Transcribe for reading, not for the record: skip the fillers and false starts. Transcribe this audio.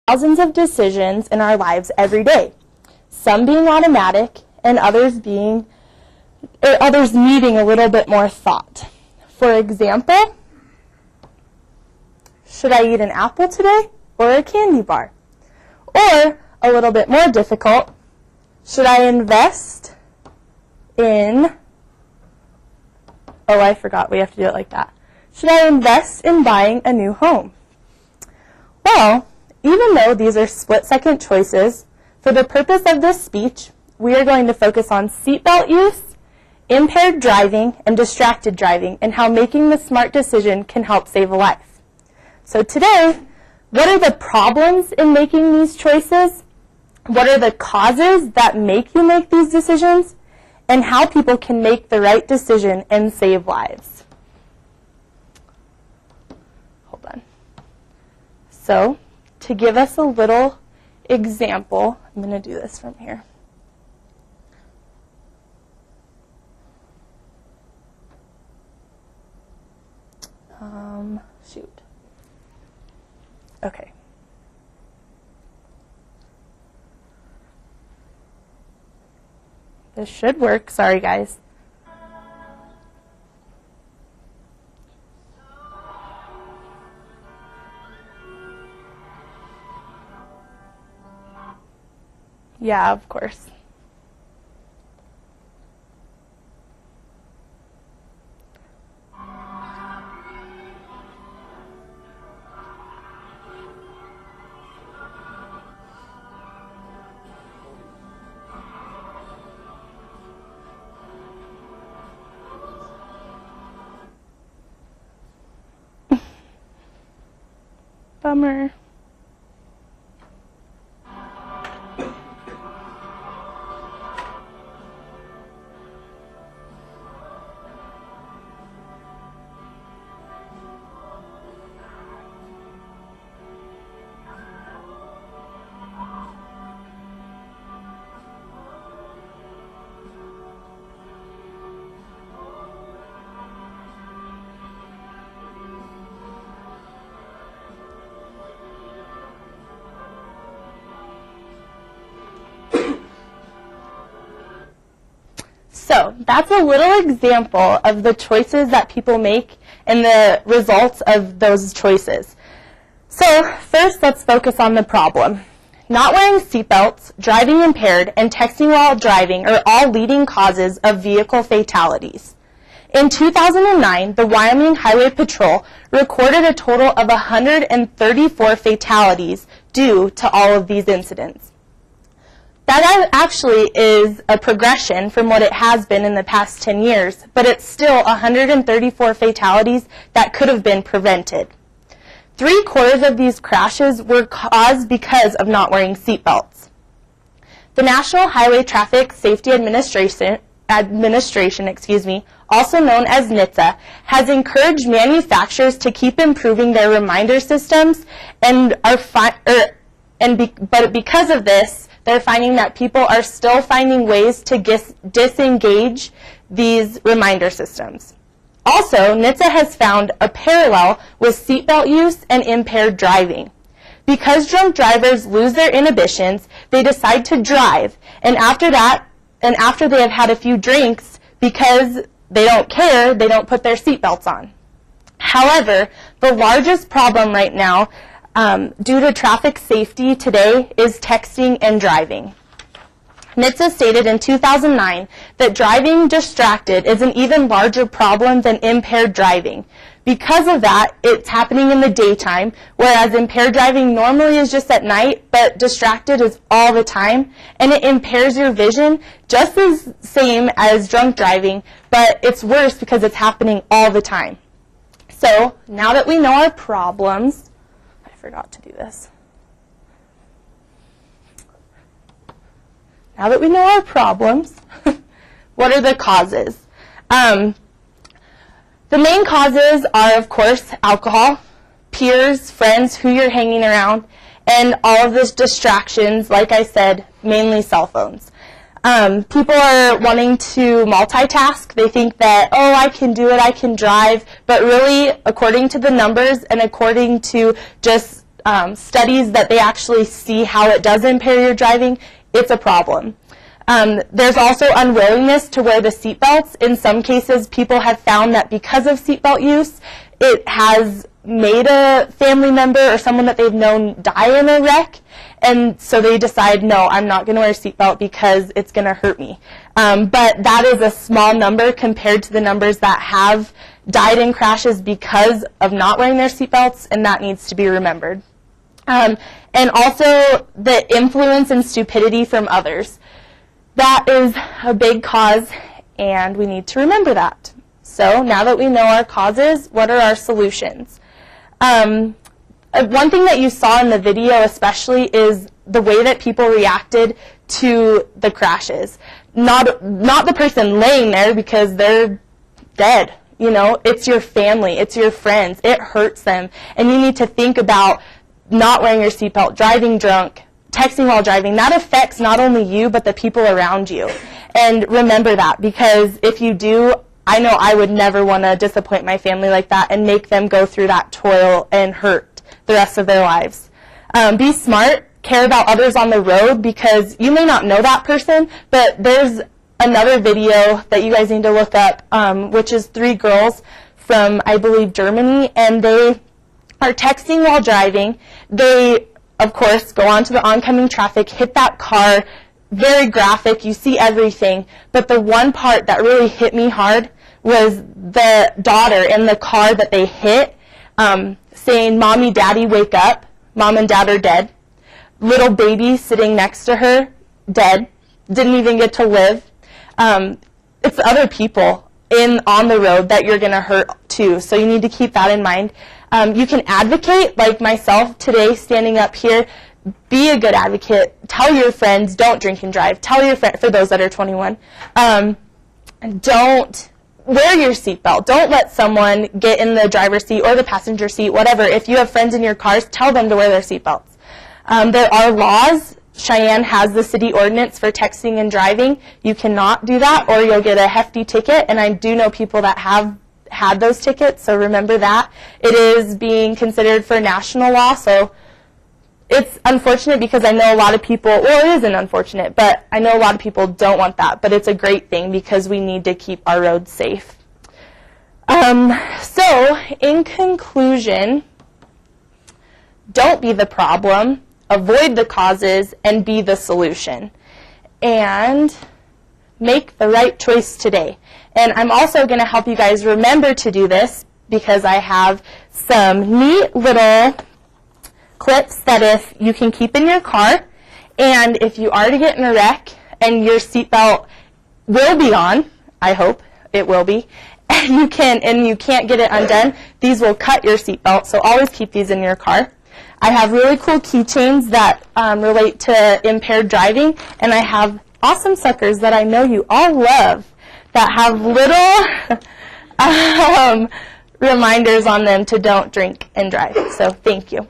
thousands of decisions in our lives every day, some being automatic and others needing a little bit more thought. For example, should I eat an apple today or a candy bar? Or, a little bit more difficult, should I invest in, oh, I forgot, we have to do it like that. Should I invest in buying a new home? Well, even though these are split-second choices, for the purpose of this speech, we are going to focus on seatbelt use, impaired driving, and distracted driving, and how making the smart decision can help save a life. So today, what are the problems in making these choices? What are the causes that make you make these decisions? And how people can make the right decision and save lives. Hold on. So, to give us a little example, I'm going to do this from here. Shoot. Okay. This should work. Sorry, guys. Yeah, of course. Bummer. So that's a little example of the choices that people make and the results of those choices. So first, let's focus on the problem. Not wearing seatbelts, driving impaired, and texting while driving are all leading causes of vehicle fatalities. In 2009, the Wyoming Highway Patrol recorded a total of 134 fatalities due to all of these incidents. That actually is a progression from what it has been in the past 10 years, but it's still 134 fatalities that could have been prevented. 3/4 of these crashes were caused because of not wearing seatbelts. The National Highway Traffic Safety Administration, also known as NHTSA, has encouraged manufacturers to keep improving their reminder systems, but because of this, they're finding that people are still finding ways to disengage these reminder systems. Also, NHTSA has found a parallel with seatbelt use and impaired driving. Because drunk drivers lose their inhibitions, they decide to drive, and after they have had a few drinks, because they don't care, they don't put their seatbelts on. However, the largest problem right now due to traffic safety today is texting and driving. NHTSA stated in 2009 that driving distracted is an even larger problem than impaired driving. Because of that, it's happening in the daytime, whereas impaired driving normally is just at night, but distracted is all the time, and it impairs your vision just as same as drunk driving, but it's worse because it's happening all the time. So now that we know our problems, I forgot to do this. Now that we know our problems, what are the causes? The main causes are, of course, alcohol, peers, friends, who you're hanging around, and all of these distractions, like I said, mainly cell phones. People are wanting to multitask. They think that, oh, I can do it, I can drive, but really, according to the numbers and according to just studies that they actually see how it does impair your driving, it's a problem. There's also unwillingness to wear the seatbelts. In some cases, people have found that because of seatbelt use, it has made a family member or someone that they've known die in a wreck, and so they decide, no, I'm not going to wear a seatbelt because it's going to hurt me. But that is a small number compared to the numbers that have died in crashes because of not wearing their seatbelts, and that needs to be remembered. And also the influence and stupidity from others. That is a big cause, and we need to remember that. So now that we know our causes, what are our solutions? One thing that you saw in the video especially is the way that people reacted to the crashes. Not the person laying there because they're dead. You know, it's your family, it's your friends, it hurts them. And you need to think about not wearing your seatbelt, driving drunk, texting while driving. That affects not only you, but the people around you. And remember that, because if you do, I know I would never want to disappoint my family like that and make them go through that toil and hurt the rest of their lives. Be smart, care about others on the road, because you may not know that person, but there's another video that you guys need to look up, which is 3 girls from, I believe, Germany, and they are texting while driving. They, of course, go onto the oncoming traffic, hit that car, very graphic, you see everything. But the one part that really hit me hard was the daughter in the car that they hit saying, "Mommy, Daddy, wake up. Mom and Dad are dead." Little baby sitting next to her, dead, didn't even get to live. It's other people on the road that you're going to hurt too, so you need to keep that in mind. You can advocate, like myself today standing up here. Be a good advocate. Tell your friends, don't drink and drive. Tell your friends, for those that are 21, don't wear your seatbelt. Don't let someone get in the driver's seat or the passenger seat, whatever. If you have friends in your cars, tell them to wear their seatbelts. There are laws. Cheyenne has the city ordinance for texting and driving. You cannot do that or you'll get a hefty ticket, and I do know people that have had those tickets, so remember that. It is being considered for national law, so it's unfortunate because I know a lot of people, well, it isn't unfortunate, but I know a lot of people don't want that, but it's a great thing because we need to keep our roads safe. So, in conclusion, don't be the problem, avoid the causes, and be the solution. And make the right choice today. And I'm also going to help you guys remember to do this because I have some neat little clips that if you can keep in your car, and if you are to get in a wreck and your seatbelt will be on, I hope it will be, and you can't get it undone, these will cut your seatbelt, so always keep these in your car. I have really cool keychains that relate to impaired driving, and I have awesome suckers that I know you all love that have little reminders on them to don't drink and drive. So thank you.